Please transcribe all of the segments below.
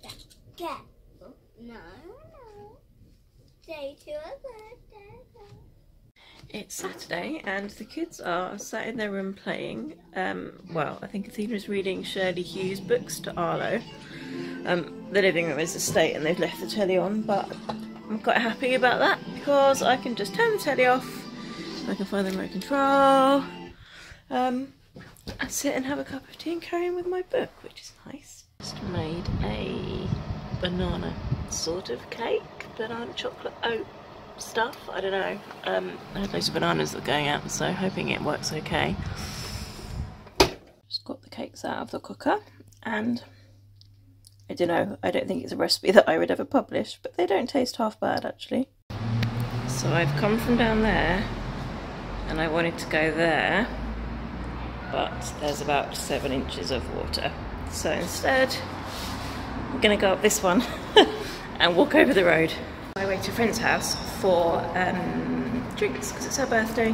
Get. No, no. Say to a birthday. It's Saturday and the kids are sat in their room playing. Well, I think Athena is reading Shirley Hughes' books to Arlo. The living room is a state and they've left the telly on, but I'm quite happy about that because I can just turn the telly off, I can find the remote control, and sit and have a cup of tea and carry on with my book, which is nice. Just made a banana sort of cake, banana chocolate oat stuff, I don't know. I had loads of bananas that were going out, so hoping it works okay. Just got the cakes out of the cooker, and I don't know, I don't think it's a recipe that I would ever publish, but they don't taste half bad actually. So I've come from down there and I wanted to go there, but there's about 7 inches of water. So instead, I'm gonna go up this one and walk over the road. My way to a friend's house for drinks because it's her birthday.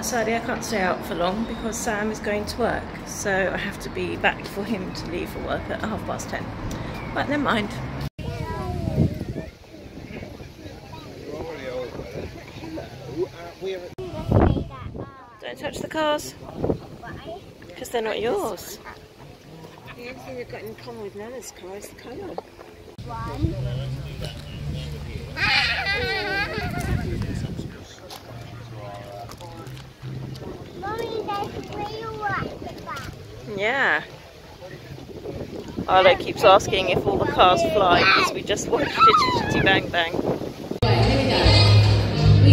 Sadly I can't stay out for long because Sam is going to work, so I have to be back for him to leave for work at 10:30. But never mind. Don't touch the cars because they're not yours. The only thing we've got in common with Nana's car is the colour. Yeah. Arlo keeps asking if all the cars fly because we just watched Chitty Chitty Bang Bang. We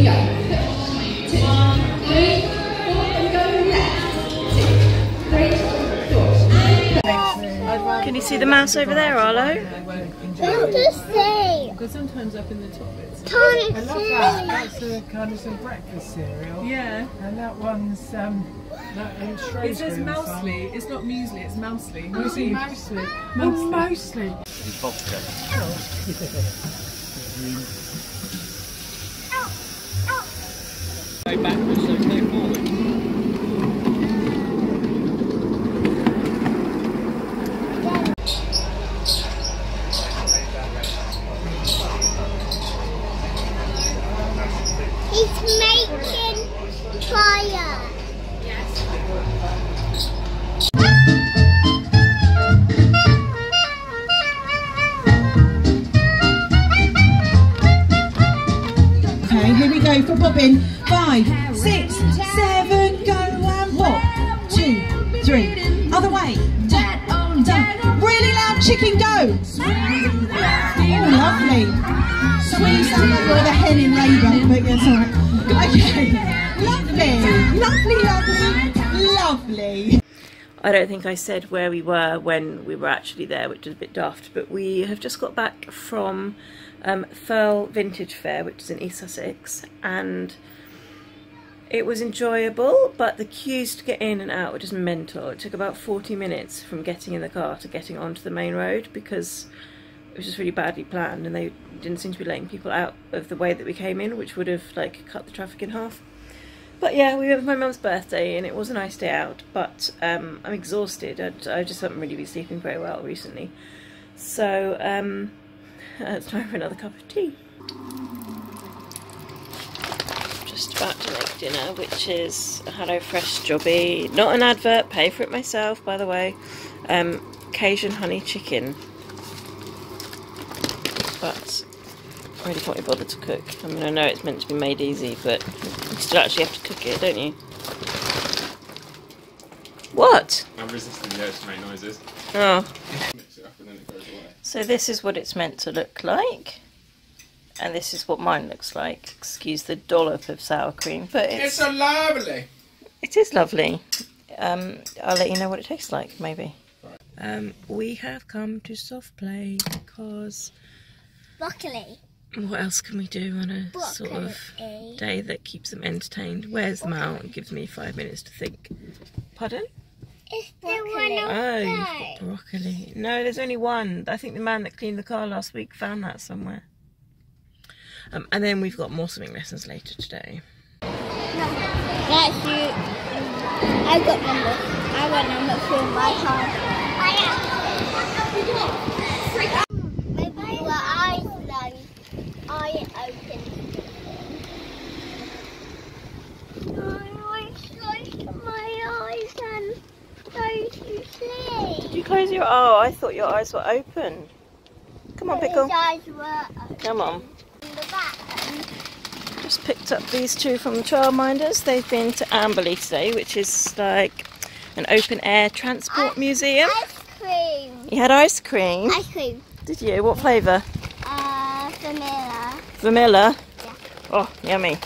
go. 1, 2, 4, and go left. 2, 3, 4. Can you see the mouse over there, Arlo? Not the same. Because sometimes up in the top it's... Can't I love that. That's a kind of some breakfast cereal. Yeah. And that one's that in Shrewsbury. It says mousely. It's not muesli, it's mousely. Mousely. Mousely. Oh, mostly. Go backwards, so go forward. He's making fire. Okay, here we go for bobbing. 5, 6, 7, go and hop. 2, 3, other way. Done. Really loud chicken go. Oh, lovely. Squeeze that with a hen in labour, but it's alright. Okay, lovely. I don't think I said where we were when we were actually there, which is a bit daft, but we have just got back from Firle Vintage Fair, which is in East Sussex, and it was enjoyable, but the queues to get in and out were just mental. It took about 40 minutes from getting in the car to getting onto the main road because it was just really badly planned and they didn't seem to be letting people out of the way that we came in, which would have like cut the traffic in half. But yeah, we went for my mum's birthday and it was a nice day out, but I'm exhausted. I just haven't really been sleeping very well recently. So it's time for another cup of tea. Just about to make dinner, which is a HelloFresh jobby. Not an advert, pay for it myself by the way. Cajun honey chicken. But I really can't be bothered to cook. I mean, I know it's meant to be made easy, but you still actually have to cook it, don't you? What? I'm resisting the urge to make noises. Oh. Mix it up and then it goes away. So this is what it's meant to look like. And this is what mine looks like. Excuse the dollop of sour cream, but It's so lovely! it is lovely. I'll let you know what it tastes like, maybe. We have come to soft play because... Broccoli. What else can we do on a sort of day that keeps them entertained? Wears them out and gives me 5 minutes to think. Pardon? It's the one Oh, you've got broccoli. No, there's only one. I think the man that cleaned the car last week found that somewhere. And then we've got more swimming lessons later today. That's you. I got number 3 in my car. I thought your eyes were open. Come on, Pickle. His eyes were open. Come on. In the back. Just picked up these two from the Childminders. They've been to Amberley today, which is like an open air transport museum. Ice cream. You had ice cream? Ice cream. Did you? What flavour? Vanilla. Vanilla? Yeah. Oh, yummy.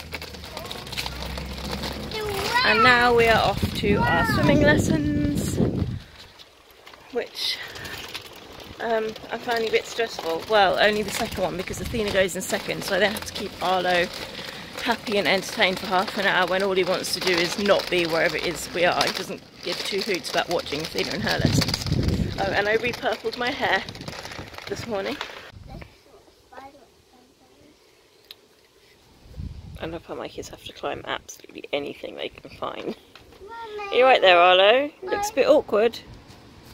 And now we are off to our swimming lessons, which I'm finding a bit stressful. Well, only the second one because Athena goes in second, so I then have to keep Arlo happy and entertained for half an hour when all he wants to do is not be wherever it is we are. He doesn't give two hoots about watching Athena and her lessons. Oh, and I repurpled my hair this morning. I love how my kids have to climb absolutely anything they can find. Are you right there, Arlo? Looks a bit awkward.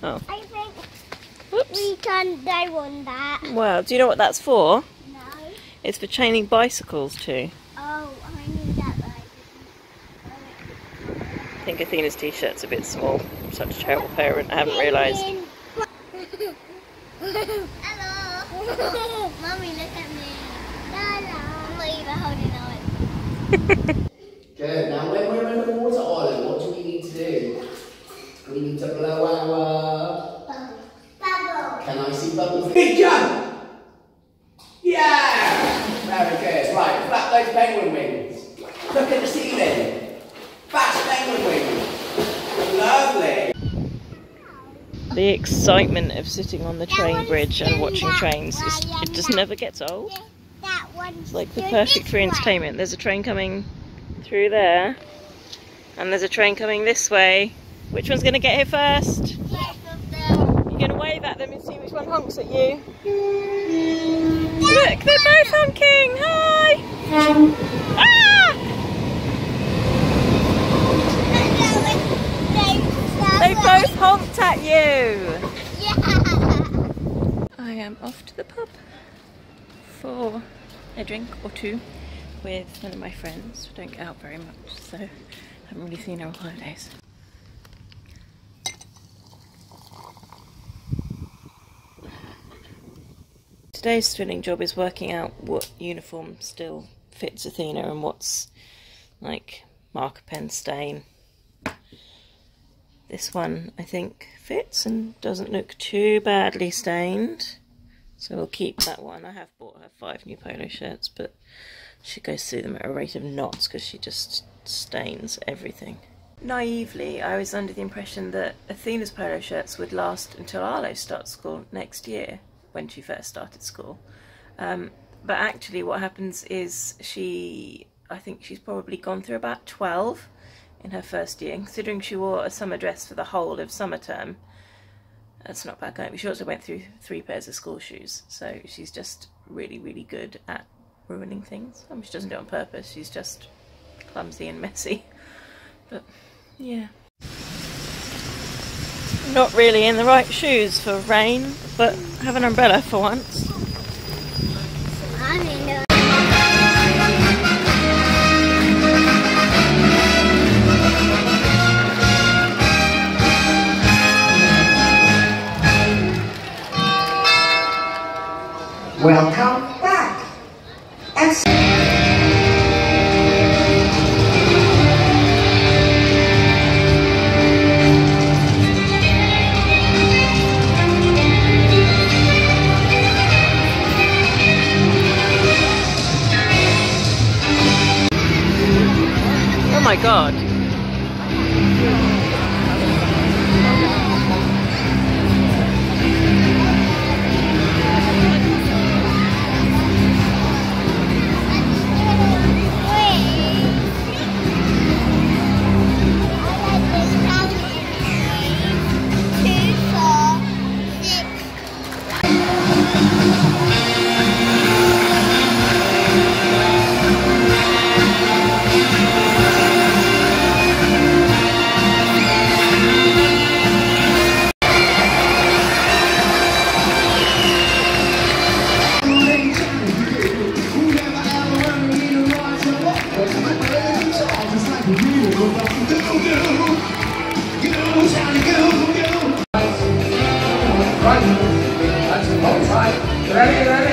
Oh. I think Whoops. we can go on that. Well, do you know what that's for? No. It's for chaining bicycles too. Oh, I knew that. I think Athena's t-shirt's a bit small. I'm such a terrible parent, I haven't realised. Hello. Mummy, look at me. Hello. I'm not even holding on. Good. Now when we're in the water island, what do we need to do? We need to blow our... Bubble. Can I see bubbles? Big jump! Yeah! Very good. Right, flap those penguin wings. Look at the ceiling. Fast penguin wings. Lovely. The excitement of sitting on the train bridge and watching trains, it just never gets old. That one's It's like the perfect for entertainment. There's a train coming through there, and there's a train coming this way. Which one's going to get here first? You're going to wave at them and see which one honks at you. Look, they're both honking! Hi! Ah! They both honked at you! Yeah. I am off to the pub for a drink or two with one of my friends. We don't get out very much, so I haven't really seen her on holidays. Today's swimming job is working out what uniform still fits Athena and what's like marker pen stain. This one I think fits and doesn't look too badly stained, so we'll keep that one. I have bought her 5 new polo shirts, but she goes through them at a rate of knots because she just stains everything. Naively, I was under the impression that Athena's polo shirts would last until Arlo starts school next year, when she first started school. But actually what happens is I think she's probably gone through about 12 in her first year, considering she wore a summer dress for the whole of summer term. That's not bad going. She also went through 3 pairs of school shoes, so she's just really, really good at ruining things. I mean, she doesn't do it on purpose, she's just clumsy and messy. But yeah. Not really in the right shoes for rain, but have an umbrella for once. I mean, Welcome back. Oh my god. right. That's the boat side. Ready, ready.